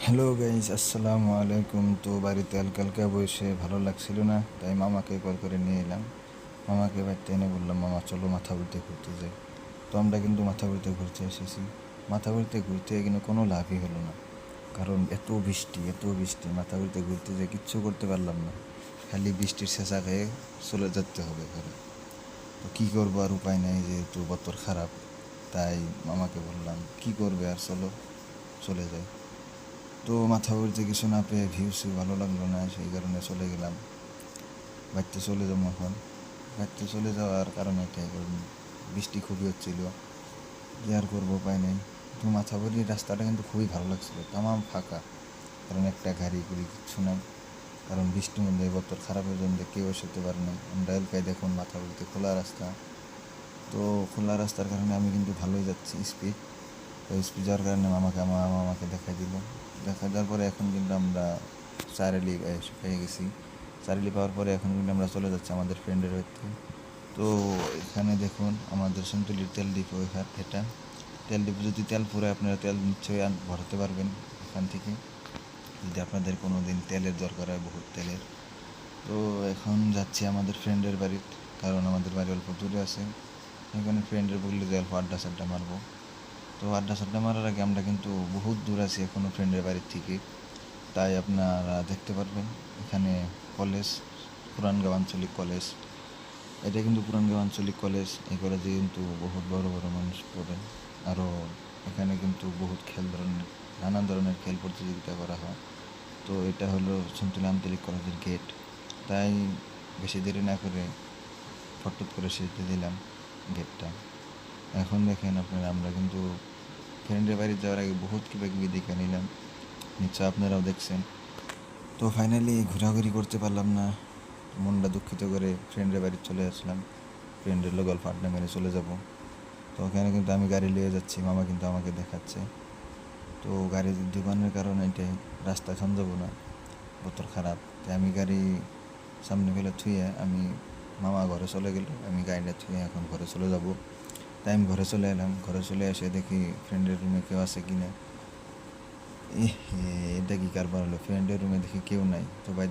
Hello guys, আসসালামু আলাইকুম। তো বাড়িতে হালকা হালকা বসে ভালো লাগছিল না, তাই মামাকে কল করে নিয়ে এলাম। মামাকে বাড়িতে এনে বললাম, মামা চলো মাথাবুড়িতে ঘুরতে যাই। তো আমরা কিন্তু মাথাবুড়িতে ঘুরতে এসেছি। মাথাবুড়িতে ঘুরতে কিন্তু কোনো লাভই হলো না, কারণ এত বৃষ্টি মাথাবুড়িতে ঘুরতে যেয়ে কিচ্ছু করতে পারলাম না। খালি বৃষ্টির ছেঁচা খেয়ে চলে যেতে হবে ঘরে। তো কী করবো, আর উপায় নেই, যেহেতু বতর খারাপ। তাই মামাকে বললাম, কি করবে আর, চলো চলে যাই। তো মাথা বলতে কিছু না পেয়ে ভিউসই ভালো লাগলো না, সেই কারণে চলে গেলাম। বাড়িতে চলে যাবো এখন। বাড়িতে চলে যাওয়ার কারণ এটাই, কারণ বৃষ্টি খুবই হচ্ছিল। কি আর করবো, উপায় নেই। তো মাথাবরির রাস্তাটা কিন্তু খুবই ভালো লাগছিল, তামাম ফাঁকা, কারণ একটা গাড়ি গুড়ি কিচ্ছু নাই। কারণ বৃষ্টির মধ্যে বতর খারাপের জন্য কেউ যেতে পারে না। আমরা এলাকায় দেখুন মাথাবরিতে খোলা রাস্তা। তো খোলা রাস্তার কারণে আমি কিন্তু ভালোই যাচ্ছি স্পিড। তো স্পিড যাওয়ার কারণে মামাকে দেখাই দিল। দেখা দেওয়ার পরে এখন কিন্তু আমরা চারালি পেয়ে গেছি। চারালি পাওয়ার পরে এখন কিন্তু আমরা চলে যাচ্ছি আমাদের ফ্রেন্ডের বাড়িতে। তো এখানে দেখুন আমাদের সেন্টুলির তেল ডিপো, এটা তেল ডিপো। যদি তেল পুরো আপনারা তেল নিশ্চয়ই ভরাতে পারবেন এখান থেকে, যদি আপনাদের কোনো দিন তেলের দরকার হয়, বহুত তেলের। তো এখন যাচ্ছি আমাদের ফ্রেন্ডের বাড়িতে, কারণ আমাদের বাড়ি অল্প দূরে আছে। এখানে ফ্রেন্ডের বললে যে অল্প আড্ডা সাড্ডা মারবো। তো আড্ডা সাড্ডা মারার আগে আমরা কিন্তু বহুত দূর আছি এখনও ফ্রেন্ডের বাড়ির থেকে। তাই আপনারা দেখতে পারবেন এখানে কলেজ, পুরানগাঁও আঞ্চলিক কলেজ। এটা কিন্তু পুরানগাঁও আঞ্চলিক কলেজ। এই কলেজে কিন্তু বহুত বড় বড় মানুষ পড়ে। আরও এখানে কিন্তু বহুত নানান ধরনের খেল প্রতিযোগিতা করা হয়। তো এটা হলো সন্তুলা আঞ্চলিক কলেজের গেট। তাই বেশি দেরি না করে ফটফট করে সেজে দিলাম গেটটা। এখন দেখেন আপনারা, আমরা কিন্তু ফ্রেন্ডের বাড়ি যাওয়ার আগে বহুত কিবাকিবি দেখে নিলাম, নিশ্চয় আপনারাও দেখছেন। তো ফাইনালি ঘোরাঘুরি করতে পারলাম না, মনটা দুঃখিত করে ফ্রেন্ডের বাড়ি চলে আসলাম। ফ্রেন্ডের লোক গল্প আড্ডা মেরে চলে যাব। তো ওখানে কিন্তু আমি গাড়ি নিয়ে যাচ্ছি, মামা কিন্তু আমাকে দেখাচ্ছে। তো গাড়ির দোকানের কারণে এটাই, রাস্তা এখন যাবো না, বতর খারাপ। তাই আমি গাড়ি সামনে ফেলে থুয়ে মামা ঘরে চলে গেল, আমি গাড়িটা থুয়ে এখন ঘরে চলে যাব। তাই আমি ঘরে চলে এলাম। ঘরে চলে এসে দেখি ফ্রেন্ডের রুমে কেউ আছে কি না। এটা কি কারবার হলো, ফ্রেন্ডের রুমে দেখি কেউ নাই। তো ভাই,